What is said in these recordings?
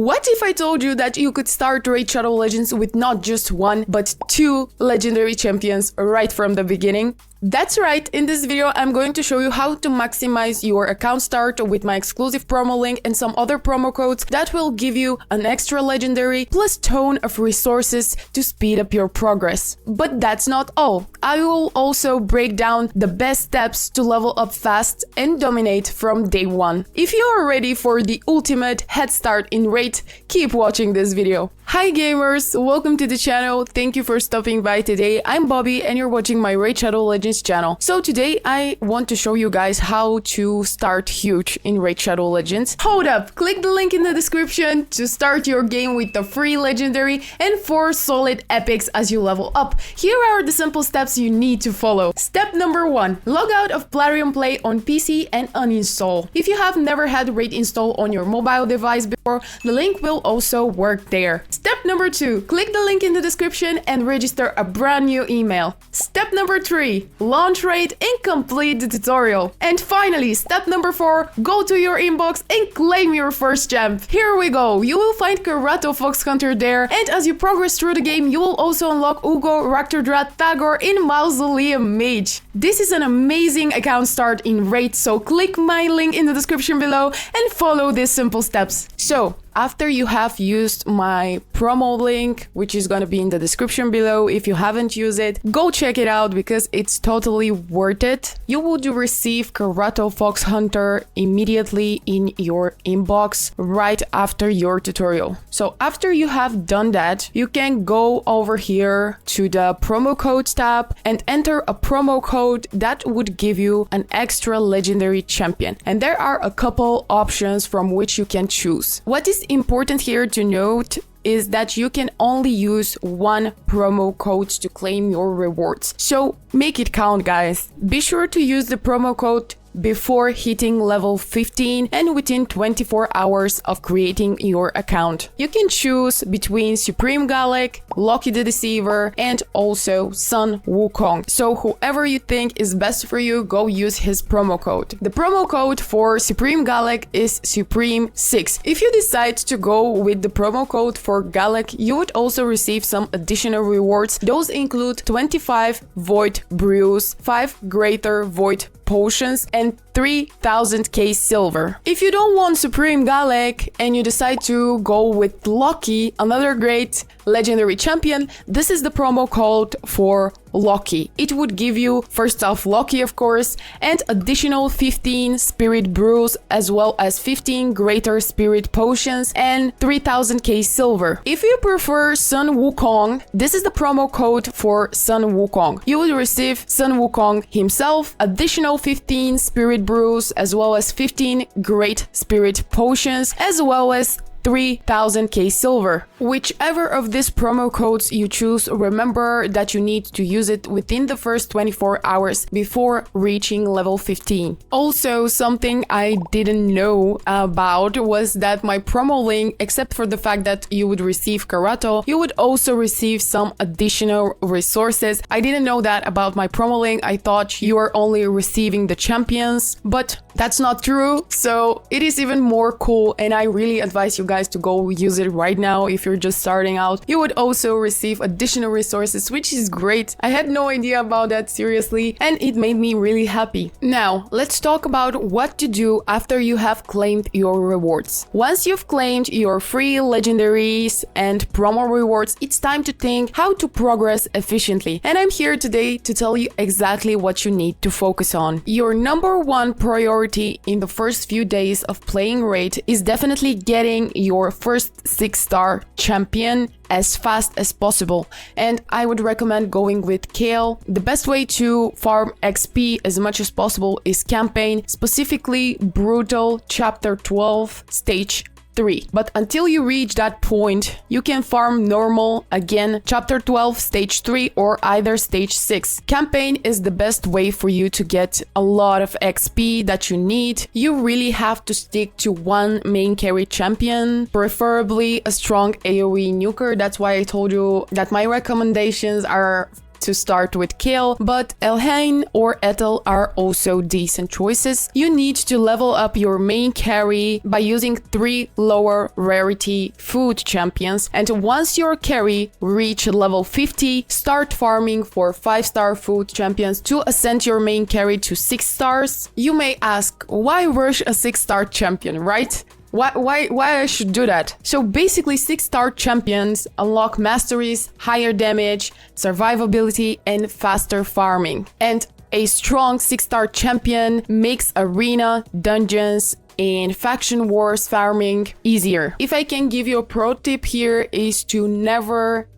What if I told you that you could start Raid Shadow Legends with not just one, but two legendary champions right from the beginning? That's right, in this video I'm going to show you how to maximize your account start with my exclusive promo link and some other promo codes that will give you an extra legendary plus ton of resources to speed up your progress. But that's not all. I will also break down the best steps to level up fast and dominate from day one. If you are ready for the ultimate head start in Raid, keep watching this video. Hi gamers, welcome to the channel. Thank you for stopping by today. I'm Bobby and you're watching my Raid Shadow Legends channel. So today I want to show you guys how to start huge in Raid Shadow Legends. Hold up, click the link in the description to start your game with the free legendary and 4 solid epics as you level up. Here are the simple steps you need to follow. Step number 1, log out of Plarium Play on PC and uninstall. If you have never had Raid install on your mobile device before, the link will also work there. Step number 2, click the link in the description and register a brand new email. Step number 3, launch Raid and complete the tutorial. And finally, step number 4, go to your inbox and claim your first gem. Here we go, you will find Karato Fox Hunter there, and as you progress through the game, you will also unlock Ugo, Raktor Tagor, and Mausoleum Mage. This is an amazing account start in Raid, so click my link in the description below and follow these simple steps. So, after you have used my promo link, which is going to be in the description below, if you haven't used it, go check it out because it's totally worth it. You would receive Karato Fox Hunter immediately in your inbox right after your tutorial. So after you have done that, you can go over here to the promo codes tab and enter a promo code that would give you an extra legendary champion. And there are a couple options from which you can choose. What is important here to note is that you can only use one promo code to claim your rewards. So make it count, guys. Be sure to use the promo code before hitting level 15 and within 24 hours of creating your account. You can choose between Supreme Galek, Loki the Deceiver, and also Sun Wukong. So whoever you think is best for you, go use his promo code. The promo code for Supreme Galek is Supreme6. If you decide to go with the promo code for Galek, you would also receive some additional rewards. Those include 25 Void Brews, 5 Greater Void Potions, and 3000k silver. If you don't want Supreme Galek and you decide to go with Loki, another great legendary champion, this is the promo code for Loki. It would give you, first off, Loki of course, and additional 15 spirit brews as well as 15 greater spirit potions and 3000k silver. If you prefer Sun Wukong, this is the promo code for Sun Wukong. You will receive Sun Wukong himself, additional 15 spirit brews as well as 15 great spirit potions as well as 3000k silver. Whichever of these promo codes you choose, remember that you need to use it within the first 24 hours before reaching level 15. Also, something I didn't know about was that my promo link, except for the fact that you would receive Karato, you would also receive some additional resources. I didn't know that about my promo link. I thought you are only receiving the champions, but that's not true. So it is even more cool, and I really advise you guys to go use it right now if you're just starting out. You would also receive additional resources, which is great. I had no idea about that, seriously, and it made me really happy. Now, let's talk about what to do after you have claimed your rewards. Once you've claimed your free legendaries and promo rewards, it's time to think how to progress efficiently. And I'm here today to tell you exactly what you need to focus on. Your number one priority in the first few days of playing Raid is definitely getting your first 6-star champion as fast as possible, and I would recommend going with Kayle. The best way to farm XP as much as possible is campaign, specifically Brutal Chapter 12 Stage 3. But until you reach that point, you can farm normal, again, Chapter 12, Stage 3, or either Stage 6. Campaign is the best way for you to get a lot of XP that you need. You really have to stick to one main carry champion, preferably a strong AoE nuker. That's why I told you that my recommendations are to start with Kale, but Elhain or Ethel are also decent choices. You need to level up your main carry by using 3 lower rarity food champions, and once your carry reach level 50, start farming for 5-star food champions to ascend your main carry to 6 stars. You may ask, why rush a 6-star champion, right? Why I should do that? So basically 6-star champions unlock masteries, higher damage, survivability, and faster farming. And a strong 6-star champion makes arena, dungeons, and faction wars farming easier. If I can give you a pro tip here is to never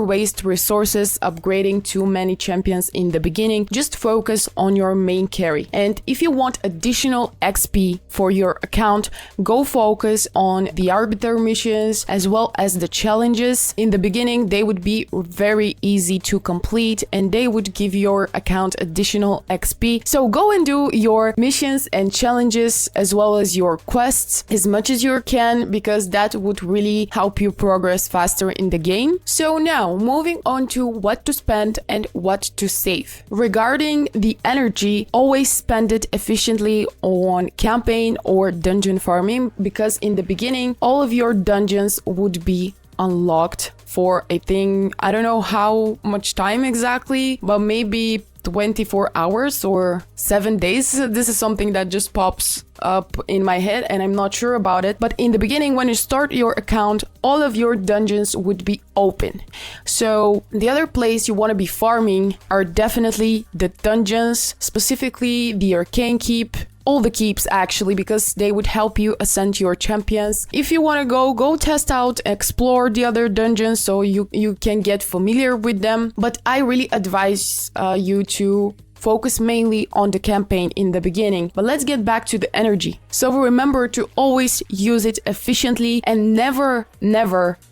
waste resources upgrading too many champions in the beginning. Just focus on your main carry. And if you want additional XP for your account, go focus on the arbiter missions as well as the challenges. In the beginning, they would be very easy to complete and they would give your account additional XP. So go and do your missions and challenges as well as your quests as much as you can, because that would really help you progress faster in the game. So now moving on to what to spend and what to save. Regarding the energy, always spend it efficiently on campaign or dungeon farming, because in the beginning all of your dungeons would be unlocked for a thing, I don't know how much time exactly, but maybe 24 hours or 7 days. This is something that just pops up in my head and I'm not sure about it. But in the beginning, when you start your account, all of your dungeons would be open. So the other place you want to be farming are definitely the dungeons, specifically the Arcane Keep, all the keeps actually, because they would help you ascend your champions. If you want to go test out, explore the other dungeons so you can get familiar with them. But I really advise you to focus mainly on the campaign in the beginning. But let's get back to the energy. So remember to always use it efficiently and never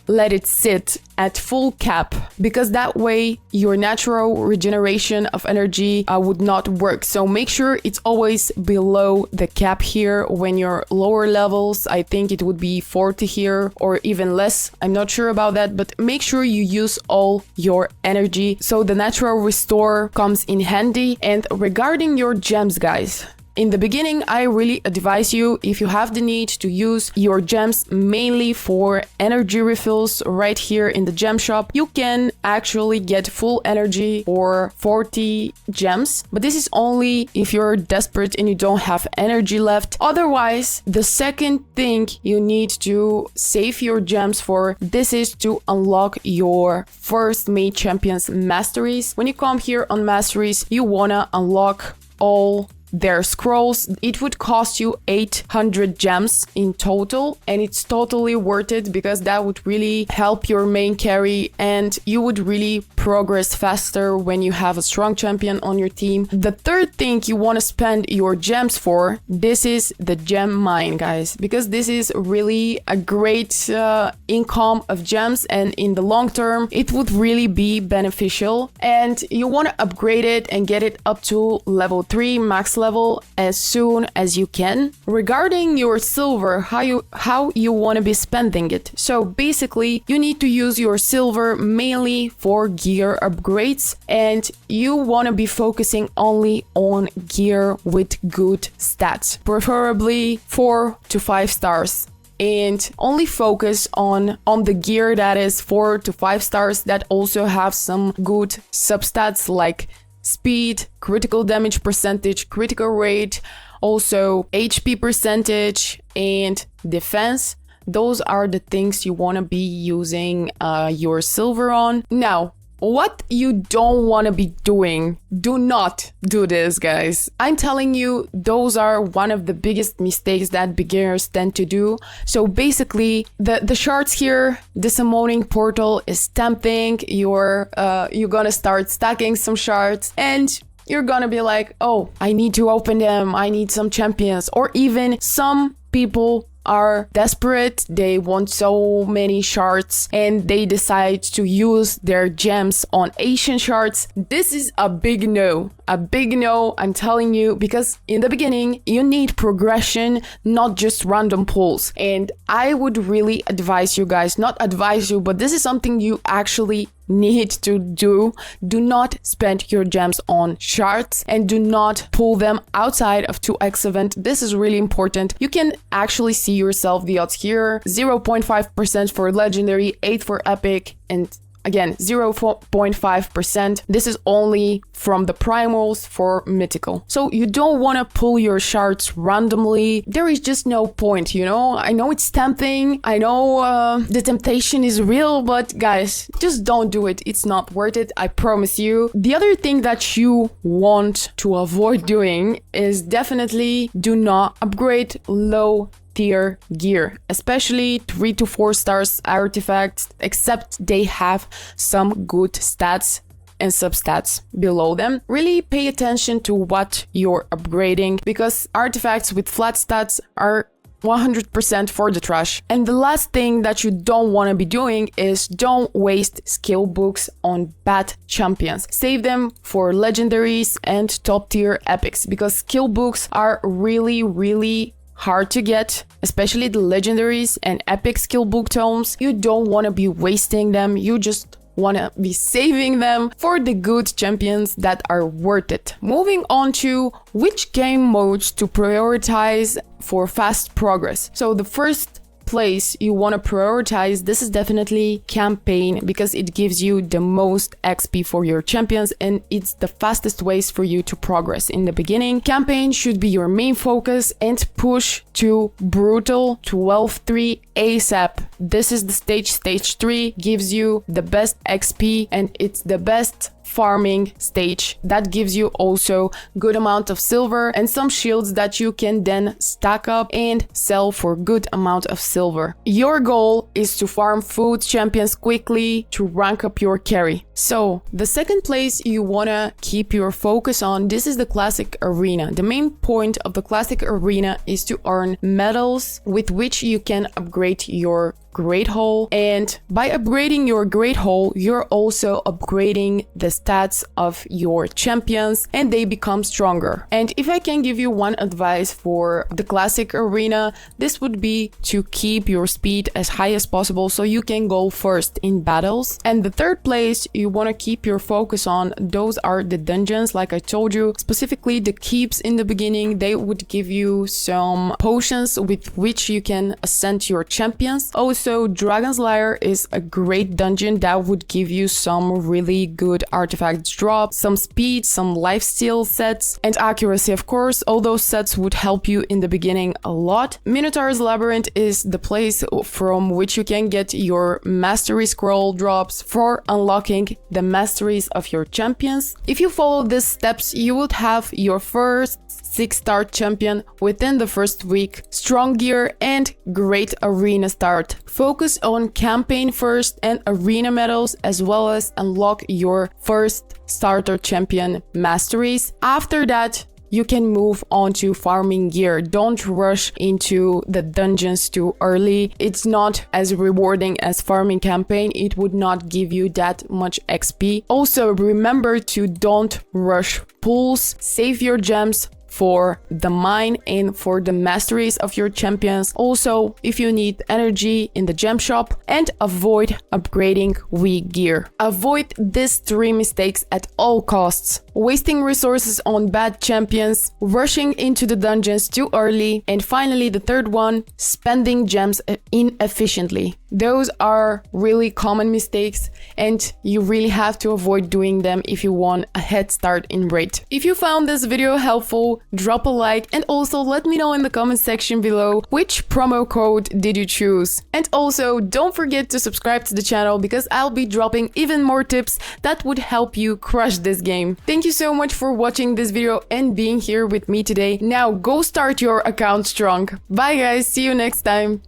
let it sit at full cap, because that way your natural regeneration of energy would not work. So make sure it's always below the cap here. When you're lower levels, I think it would be 40 here or even less. I'm not sure about that, but make sure you use all your energy so the natural restore comes in handy. And regarding your gems, guys, in the beginning, I really advise you, if you have the need, to use your gems mainly for energy refills right here in the gem shop. You can actually get full energy for 40 gems, but this is only if you're desperate and you don't have energy left. Otherwise, the second thing you need to save your gems for, this is to unlock your first main champion's masteries. When you come here on masteries, you wanna unlock all their scrolls. It would cost you 800 gems in total, and it's totally worth it because that would really help your main carry and you would really progress faster when you have a strong champion on your team. The third thing you want to spend your gems for, this is the gem mine, guys, because this is really a great income of gems, and in the long term it would really be beneficial, and you want to upgrade it and get it up to level 3 max level as soon as you can. Regarding your silver, how you want to be spending it. So basically you need to use your silver mainly for gear upgrades, and you want to be focusing only on gear with good stats, preferably 4 to 5 stars. And only focus on the gear that is 4 to 5 stars that also have some good substats like speed, critical damage percentage, critical rate, also HP percentage and defense. Those are the things you want to be using your silver on. Now, what you don't want to be doing, do not do this, guys. I'm telling you, those are one of the biggest mistakes that beginners tend to do. So basically, the shards here, the summoning portal is tempting. You're gonna start stacking some shards and you're gonna be like, oh, I need to open them. I need some champions. Or even some people are desperate, they want so many shards and they decide to use their gems on Asian shards. This is a big no, I'm telling you, because in the beginning you need progression, not just random pulls. And I would really advise you guys, not advise you, but this is something you actually need to do not spend your gems on shards and do not pull them outside of 2x event. This is really important. You can actually see yourself the odds here. 0.5% for legendary, 8 for epic, and again 0.5%. This is only from the primals for mythical. So you don't want to pull your shards randomly. There is just no point, you know? I know it's tempting. I know the temptation is real, but guys, just don't do it. It's not worth it. I promise you. The other thing that you want to avoid doing is definitely do not upgrade low tier gear, especially 3 to 4 stars artifacts, except they have some good stats and substats below them. Really pay attention to what you're upgrading, because artifacts with flat stats are 100% for the trash. And the last thing that you don't want to be doing is don't waste skill books on bad champions. Save them for legendaries and top tier epics, because skill books are really hard to get, especially the legendaries and epic skill book tomes. You don't want to be wasting them. You just want to be saving them for the good champions that are worth it. Moving on to which game modes to prioritize for fast progress. So the first place you want to prioritize, this is definitely campaign, because it gives you the most XP for your champions and it's the fastest ways for you to progress in the beginning. Campaign should be your main focus and push to brutal 12-3 ASAP. This is the stage 3 gives you the best XP and it's the best farming stage that gives you also good amount of silver and some shields that you can then stack up and sell for good amount of silver. Your goal is to farm food champions quickly to rank up your carry. So the second place you wanna keep your focus on, this is the classic arena. The main point of the classic arena is to earn medals with which you can upgrade your Great Hall, and by upgrading your Great Hall, you're also upgrading the stats of your champions and they become stronger. And if I can give you one advice for the classic arena, this would be to keep your speed as high as possible so you can go first in battles. And the third place you want to keep your focus on, those are the dungeons. Like I told you, specifically the keeps in the beginning, they would give you some potions with which you can ascend your champions. Also, Dragon's Lair is a great dungeon that would give you some really good artifacts drop, some speed, some lifesteal sets, and accuracy, of course. All those sets would help you in the beginning a lot. Minotaur's Labyrinth is the place from which you can get your mastery scroll drops for unlocking the masteries of your champions. If you follow these steps, you would have your first 6-star champion within the first week, strong gear and great arena start. Focus on campaign first and arena medals, as well as unlock your first starter champion masteries. After that, you can move on to farming gear. Don't rush into the dungeons too early. It's not as rewarding as farming campaign. It would not give you that much XP. Also, remember to don't rush pulls. Save your gems for the mine and for the masteries of your champions. Also, if you need energy in the gem shop, and avoid upgrading weak gear. Avoid these 3 mistakes at all costs. Wasting resources on bad champions, rushing into the dungeons too early, and finally the third one, spending gems inefficiently. Those are really common mistakes and you really have to avoid doing them if you want a head start in raid. If you found this video helpful, drop a like and also let me know in the comment section below which promo code did you choose. And also don't forget to subscribe to the channel because I'll be dropping even more tips that would help you crush this game. Thank you so much for watching this video and being here with me today. Now go start your account strong. Bye guys, see you next time.